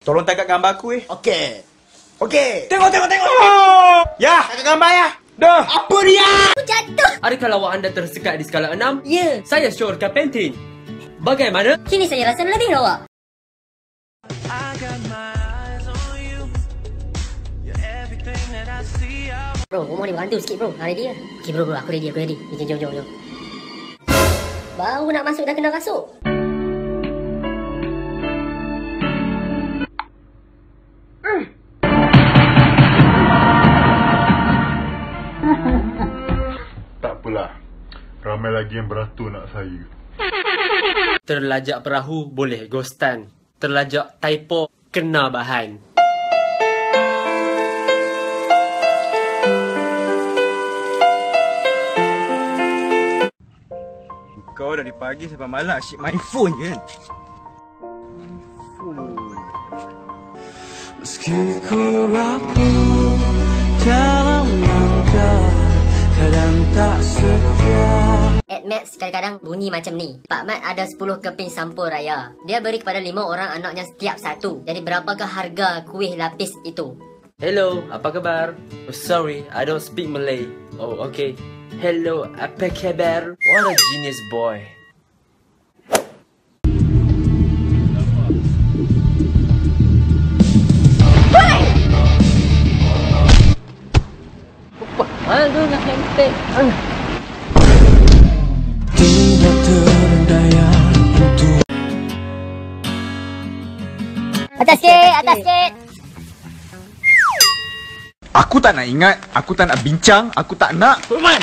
Tolong tangkap gambar aku Okey. Tengok. Ya, tangkap gambar ya. Dah. Apa dia? Aku jatuh. Adakah lawak anda tersekat di skala 6? Ya. Saya syorkan penting. Bagaimana? Kini saya rasa lebih lawak. Bro, rumah ni berhantu sikit bro. Ready ya? Okay bro, aku ready. Jom. Baru nak masuk dah kena rasuk. Tak apalah. Ramai lagi yang beratur nak saya. Terlajak perahu boleh ghostan. Terlajak typo kena bahan. Kau dari pagi sampai malam asyik main phone je kan? Meski ku rapuh dalam langkah, kadang tak setia. AdMax kadang-kadang bunyi macam ni. Pak Mat ada 10 keping sampul raya. Dia beri kepada 5 orang anaknya setiap satu. Jadi berapakah harga kuih lapis itu? Hello, apa kabar? Oh, sorry, I don't speak Malay. Oh, okay. Hello, apa kabar? What a genius boy. Aduh, nak hentek. Tidak terdaya untuk Atas sikit. Aku tak nak ingat, aku tak nak bincang, aku tak nak. Lukman,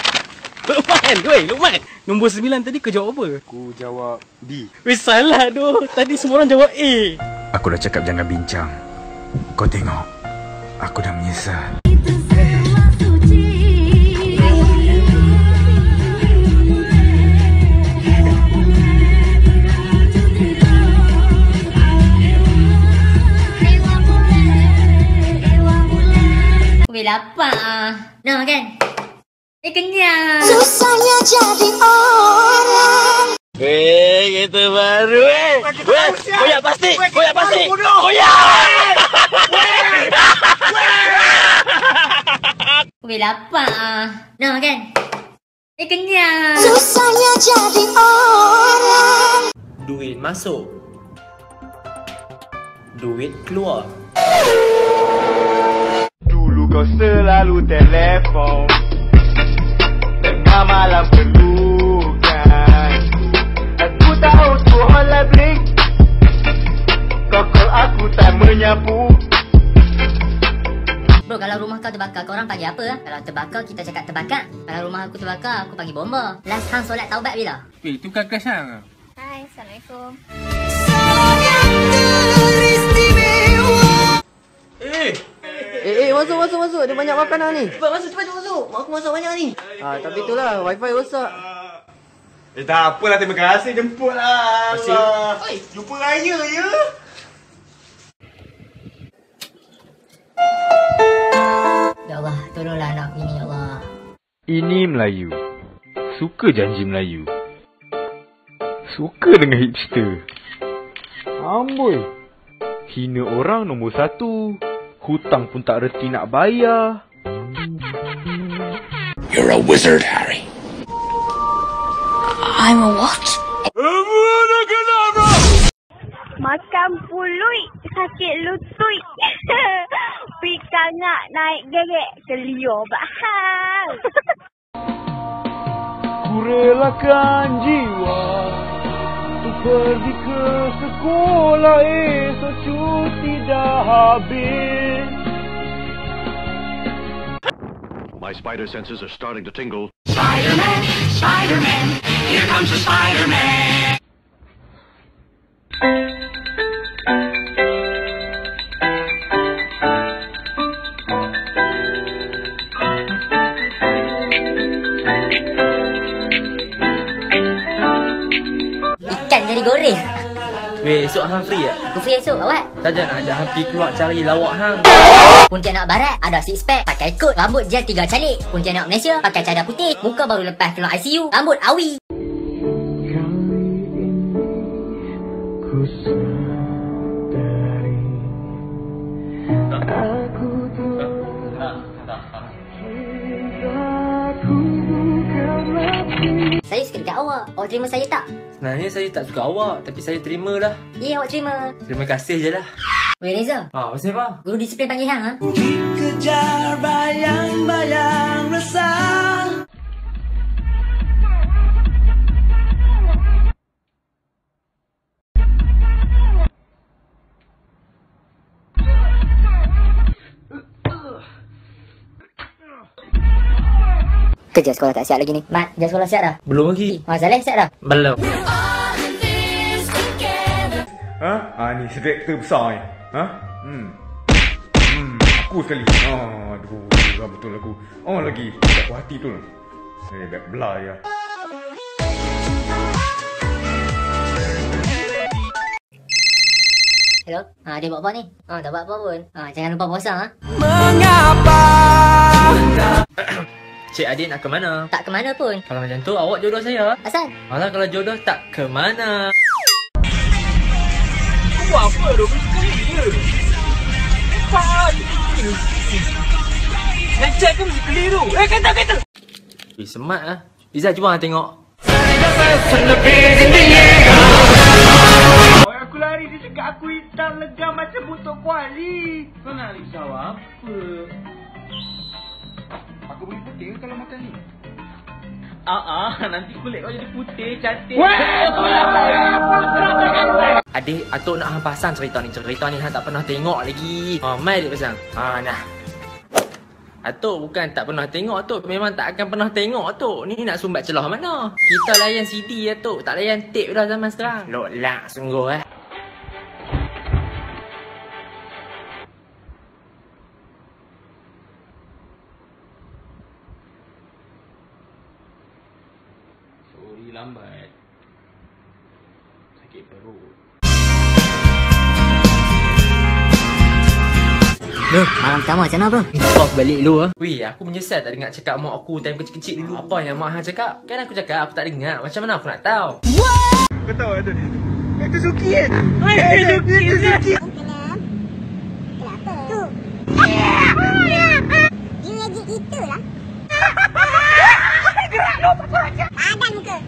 nombor 9 tadi kau jawab apa? Aku jawab B. Weh, salah doh. Tadi semua orang jawab A. Aku dah cakap jangan bincang. Kau tengok, aku dah menyesal. Weh, lapar ah. Nak makan? Kenyang. Susahnya jadi orang. Kita baru koyak plastik. Weh, lapar ah. Nak makan? Kenyang. Susahnya jadi orang. Duit masuk. Duit keluar. Dulu kau selalu telefon, tengah malam perlukan. Aku tahu Tuhan lah break. Kau call aku tak menyapu. Bro, kalau rumah kau terbakar, korang panggil apa ah? Kalau terbakar, kita cakap terbakar. Kalau rumah aku terbakar, aku panggil bomba. Last hang solat taubat bila? Weh, tu kan crush hang. Hai, Assalamualaikum. Masuk. Ada banyak makanan ni. Cepat masuk. Mak aku masak banyak ni. Tapi itulah, wifi rosak. Tak apalah, terima kasih jemput lah. Kasih. Jumpa raya je. Ya Allah, tolonglah anak aku ini, ya Allah. Ini Melayu. Suka janji Melayu. Suka dengan hipster. Amboi. Hina orang nombor 1. Hutang pun tak reti nak bayar. You're a wizard, Harry. I'm a what? Makan puluit, sakit lutut. Pika ngak naik gerek, keliur bahang. Ku relakan jiwa untuk pergi ke sekolah esok cuti dah habis. My spider senses are starting to tingle. Spider-Man, here comes the Spider-Man. Ikan jadi goreng. Weh, esok hang free tak? Aku free esok, awak. Tajak nak ajak hang pergi keluar cari lawak hang. Pontianak Barat ada six pack, pakai kot, rambut gel 3 calik. Pontianak Malaysia pakai cadar putih, muka baru lepas keluar ICU, rambut awi. Kali ini ku sadari awak. Awak terima saya tak? Sebenarnya saya tak suka awak, tapi saya terima lah. Ya, awak terima. Terima kasih je lah. Weh Reza, Pasal apa? guru disiplin panggil hang, ha? Dikejar bayang-bayang resah. Kerja sekolah tak siap lagi ni. Mat, kerja sekolah siap dah? Belum lagi. Saleh siap dah? Belum. Ha? Ni spektor besar ni. Ha? Aku sekali. Aduh, betul aku. Lagi. Tak puas hati tu. Back belah ya. Hello? Dia buat apa ni? Tak buat apa pun. Jangan lupa puasa, ha? Mengapa? Cik Adin nak ke mana? Tak ke mana pun. Kalau macam tu, awak jodoh saya. Asal? Malah kalau jodoh tak ke mana. Buat apa tu? Bersekali je. Nak cek ke mesti keliru? Kata. Smart lah. Izzah, cuba tengok. Aku lari, dia cakap aku hitam legam macam buntut kuali. Kau nak risau apa? Aku boleh putih kalau makan ni. Nanti kulit kau jadi putih, cantik. Adik, atuk nak hang pasang cerita ni. Cerita ni hang tak pernah tengok lagi. Mai dia pasang. Nah. Atuk bukan tak pernah tengok, atuk memang tak akan pernah tengok, atuk. Ni nak sumbat celah mana? Kita layan CD, atuk. Tak layan tape dah zaman sekarang. Lolak sungguh Sorry lambat. Sakit perut. Malam pertama macam mana bro? Off balik dulu Weh, aku menyesal tak dengar cakap mak aku time kecil-kecil dulu. Apa yang mak hang cakap? Kan aku cakap aku tak dengar. Macam mana aku nak tahu? Kau tahu ada ni. Itu Suki kan? Itu Suki. Kenapa? Tu. Dia lagi itulah. Gerak lu apa aja. Padan muka.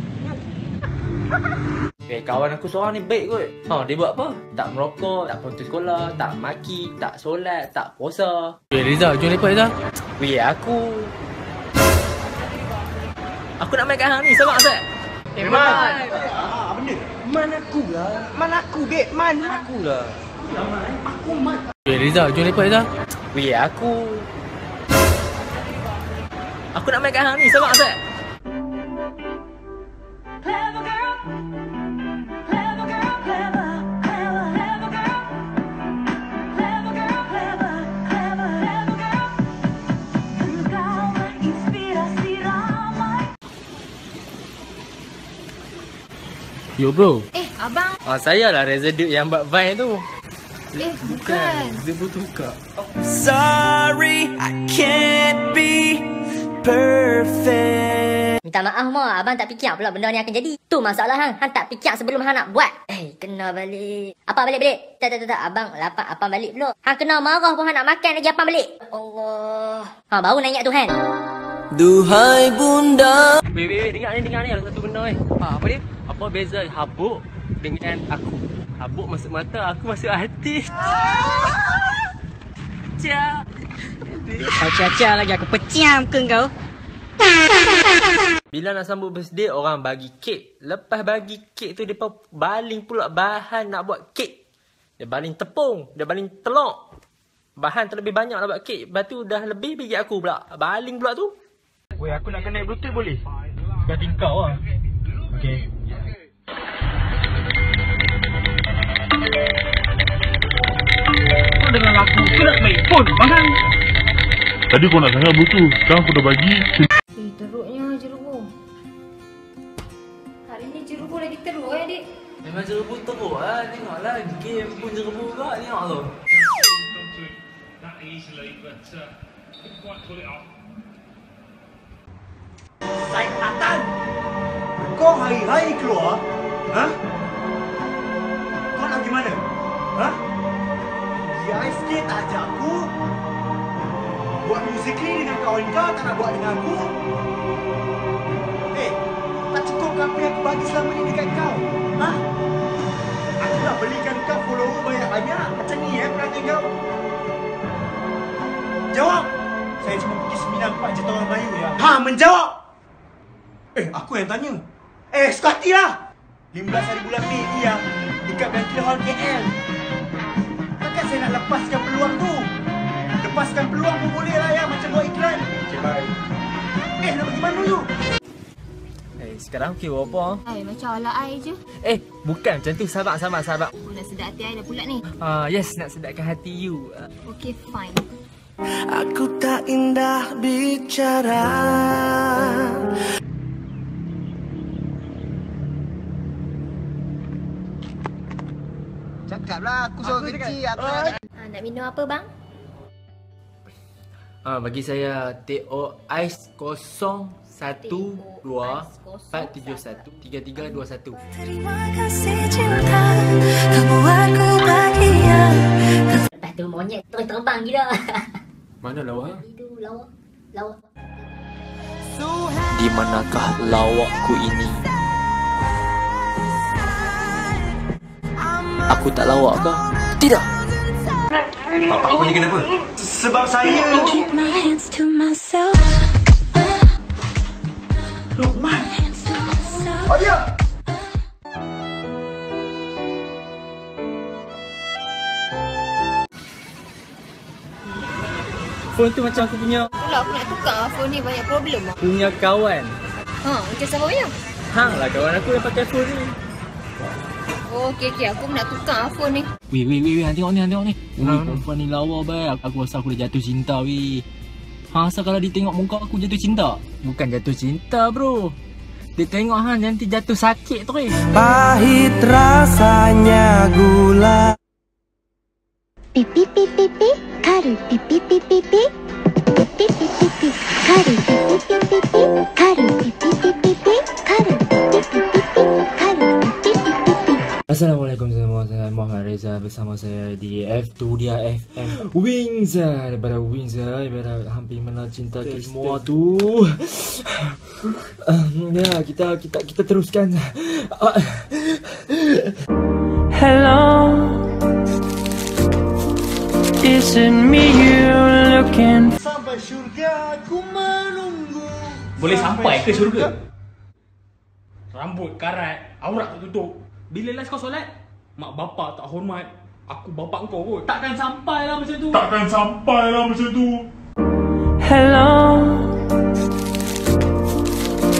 Kawan aku seorang ni baik kot. Dia buat apa? Tak merokok, tak putus sekolah, tak maki, tak solat, tak puasa. Reza, jom lepak Reza. Weh, aku nak main kat hang ni, sama Azad. Man. Benda? Man aku lah. Man aku, dek. Man aku lah. Aku man. Reza, jom lepak Reza. Weh, aku nak main kat hang ni, sama Azad. Yo bro. Abang. Saya lah Reza Duke yang buat Vine tu. Bukan. Dia bertukar. Sorry, I can't be perfect. Minta maaf ma, abang tak fikir pula benda ni akan jadi. Tu masalah hang, hang tak fikir sebelum hang nak buat. Kena balik. Apa balik? Tak. Abang lapar, abang balik dulu. Hang kena marah pun hang nak makan lagi, abang balik. Allah. Baru nak ingat tu Han. Duhai bunda. Weh, dengar ni ada satu benda ni. Apa dia? Apa beza habuk dengan aku? Habuk masuk mata, aku masuk hati. Cia. Kau cia-cia lagi, aku peciam ke kau. Bila nak sambut birthday, orang bagi kek. Lepas bagi kek tu, mereka baling pula bahan nak buat kek. Dia baling tepung, dia baling telur. Bahan terlebih banyak nak buat kek. Lepas tu dah lebih bagi aku pula. Baling pula tu. Weh, aku nak connect Bluetooth boleh? Ganti kau lah. Okay. Kau dengan aku, kau nak main phone, bahang. Tadi kau nak sangat Bluetooth. Sekarang aku dah bagi. Teruknya jerubu. Hari ni jerubu lagi teruk adik. Memang jerubu teruk lah. Tengoklah, game pun jerubu juga. Tengok tu. Saitatan! Kau hari-hari keluar? Kau nak pergi mana? Dia sikit tak ajak aku. Buat muzik ni dengan kawan kau, tak nak buat dengan aku. Tak cukup ke apa yang aku bagi selama ni dekat kau? Ha? Aku dah belikan kau follower banyak-banyak. Macam ni perangai kau. Jawab! Saya cuma pergi seminar 4 juta orang Melayu ya. Ha, menjawab! Aku yang tanya. Suka hati lah! 15 hari bulan Mei ni ya, dekat Banquet Hall KL. Takkan saya nak lepaskan peluang tu? Lepaskan peluang pun boleh lah ya, macam buat iklan. Okay, bye. Nak pergi mana dulu? Sekarang okey apa? Macam ala ai je. Bukan macam tu. Sabar. Nak sedap hati ai dah pula ni. Yes, nak sedapkan hati you. Okay, fine. Aku tak indah bicara. Cakaplah, aku suruh kecil. Nak minum apa bang? Bagi saya TO Ais 012-471-3321. Terima kasih cinta, kau buatku bahagia. Lepas tu monyet terus terbang gila. Mana lawak? Itu lawak. Di manakah lawakku ini? Aku tak lawak ke? Tidak. Bapak kau ni kenapa? Sebab saya... Keep my hands to myself. Luqman! Oh ya! Phone tu macam aku punya. Itulah aku nak tukar phone ni, banyak problem lah. Punya kawan. Macam siapa punya? Hang lah kawan aku yang pakai phone ni. Oh, okey. Aku nak tukar phone ni. Weh, hang tengok ni. Perempuan ni lawa baik. Aku rasa aku dah jatuh cinta, weh. Hang rasa kalau dia tengok muka aku jatuh cinta? Bukan jatuh cinta, bro. Dia tengok hang nanti jatuh sakit tu, weh. Pahit rasanya gula. Pipi pipi pipi, karu pipi pipi pipi. Pipi pipi pipi, karu pipi pipi pipi. Karu pipi pipi pipi, karu pipi pipi pipi. Karu pipi pipi pipi. Assalamualaikum semua, saya Muhammad Reza. Bersama saya di F2 dia FM Wings. Daripada Wings, daripada hampir mana cinta kita semua tu. Ya, kita teruskan. Hello, is it me you looking? Sampai syurga aku menunggu. Boleh sampai ke syurga? Rambut karat, aurat tak tutup. Bila last kau solat? Mak bapak tak hormat. Aku bapak kau kot. Takkan sampai lah macam tu. Hello,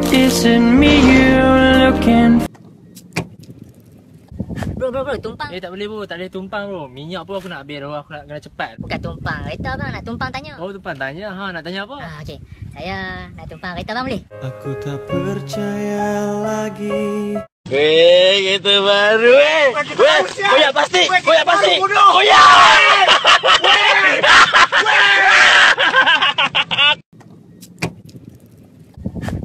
is it me you looking? Bro, tumpang. Tak boleh bro, tak boleh tumpang bro. Minyak pun aku nak habis bro, aku nak kena cepat. Bukan tumpang kereta bang, nak tumpang tanya. Oh tumpang tanya, nak tanya apa? Okey. Saya nak tumpang kereta bang boleh? Aku tak percaya lagi. Kita baru Koyak pasti.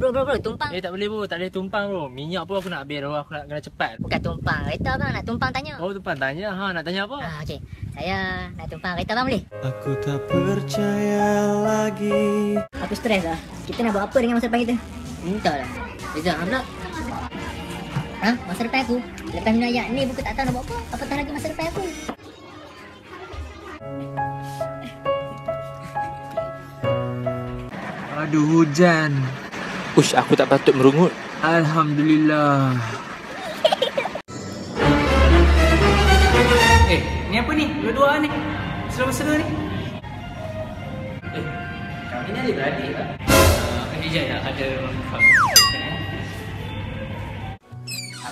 Bro, tumpang. Tak boleh bro, tak boleh tumpang bro. Minyak pun aku nak habis bro, aku nak kena cepat. Bukan tumpang kereta bang, nak tumpang tanya. Oh tumpang tanya, nak tanya apa? Okey. Saya nak tumpang kereta bang boleh? Aku tak percaya lagi. Aku stres lah. Kita nak buat apa dengan masa depan kita? Entahlah. Reza, pula. Masa depan aku? Lepas minum ayat ni buku tak tahu nak buat apa. Apatah lagi masa depan aku. Aduh hujan. Ush, aku tak patut merungut. Alhamdulillah. Ni apa ni? Dua-dua ni. Seru-seru ni. Kau ni ada beradik tak? Sekejap ya, ada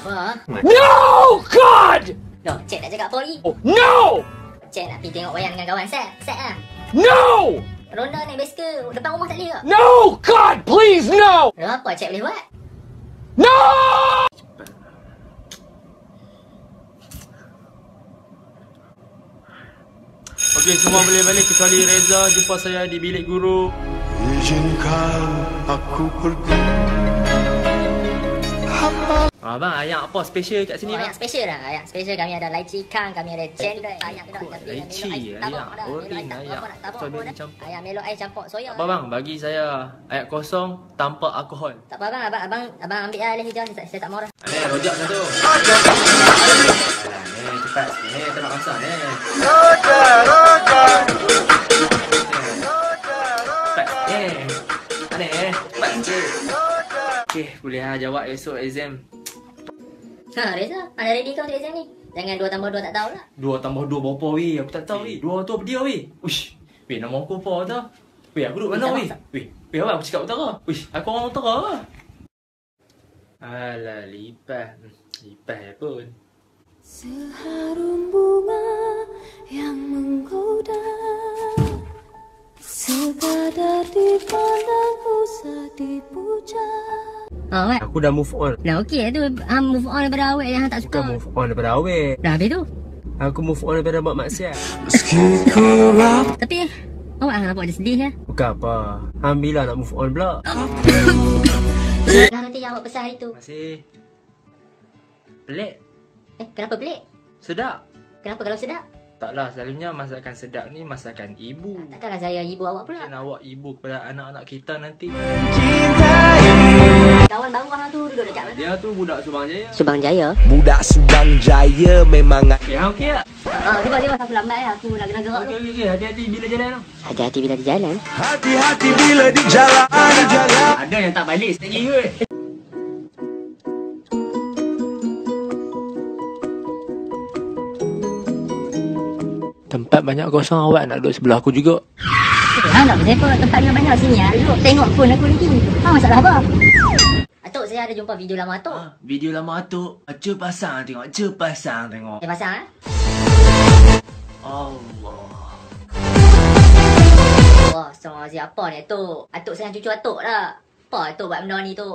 Apa? No, God! Loh, Cik nak cakap apa lagi? Oh, no! Cik nak pergi tengok wayang dengan kawan set lah. No! Ronda ni best ke? Depan rumah tak boleh ke? No, God, please, no! Loh, apa Cik boleh buat? No! Okey, semua boleh balik kecuali Reza. Jumpa saya di bilik guru. Izinkan aku pergi. Abang, ayam apa special kat sini, bang? Ayam special lah. Ayam special kami ada lychee kang, kami ada cendol. Ayam kedok tapi lychee, ayam orin, ayam strawberry campur. Ayam melok air campur soya. Apa bang, bagi saya ayam kosong tanpa alkohol. Tak apa bang, abang ambil lah hijau, saya tak marah. Ni rojak satu. Alah, ni cepat sikit ni, tak nak masak ni. Rojak. Cepat sikit. Mana cepat sikit. Okey, boleh lah jawab esok exam. Ha, Reza, anda ready kau untuk exam ni? Jangan 2 tambah 2 tak tahulah. 2 tambah 2 berapa weh? Aku tak tahu weh. 2 tu apa dia weh? Uish. Weh, nama aku apa tu? Weh, aku duduk mana weh? Weh, apa aku cakap utara? Uish, aku orang utara lah. Alah, lipas. Lipas pun. Seharum bunga yang menggoda, sekadar dipandang usah dipuja. Oh, Mat. Aku dah move on. Dah okey tu. Move on daripada awet yang tak suka. Bukan move on daripada awet. Dah habis tu? Aku move on daripada buat maksiat. Tapi awak nampak dia sedih ya? Bukan apa. Alhamdulillah nak move on pula. Nah, nanti yang awak pesan hari tu. Masih. Pelik. Kenapa pelik? Sedap. Kenapa kalau sedap? Taklah, selalunya masakan sedap ni masakan ibu. Takkanlah saya ibu awak pula. Mungkin awak ibu kepada anak-anak kita nanti. Kawan baru orang tu duduk dekat mana? Dia tu budak Subang Jaya. Subang Jaya? Budak Subang Jaya memang... Okey, okey tak? Cuba aku lambat ya. Aku nak kena gerak tu. Okey, hati-hati bila jalan tu. Hati-hati bila di jalan? Hati-hati bila di jalan. Ada yang tak balik sekali kot. Tempat banyak kosong, awak nak duduk sebelah aku juga. Nak bersepak tempatnya banyak sini ya. Duduk tengok phone aku lagi. Masalah apa? Atuk, saya ada jumpa video lama Atuk. Video lama Atuk. Atuk pasang tengok. Saya pasang Allah. Wah, sama siapa ni Atuk? Atuk sayang cucu Atuk lah. Apa Atuk buat benda ni tu?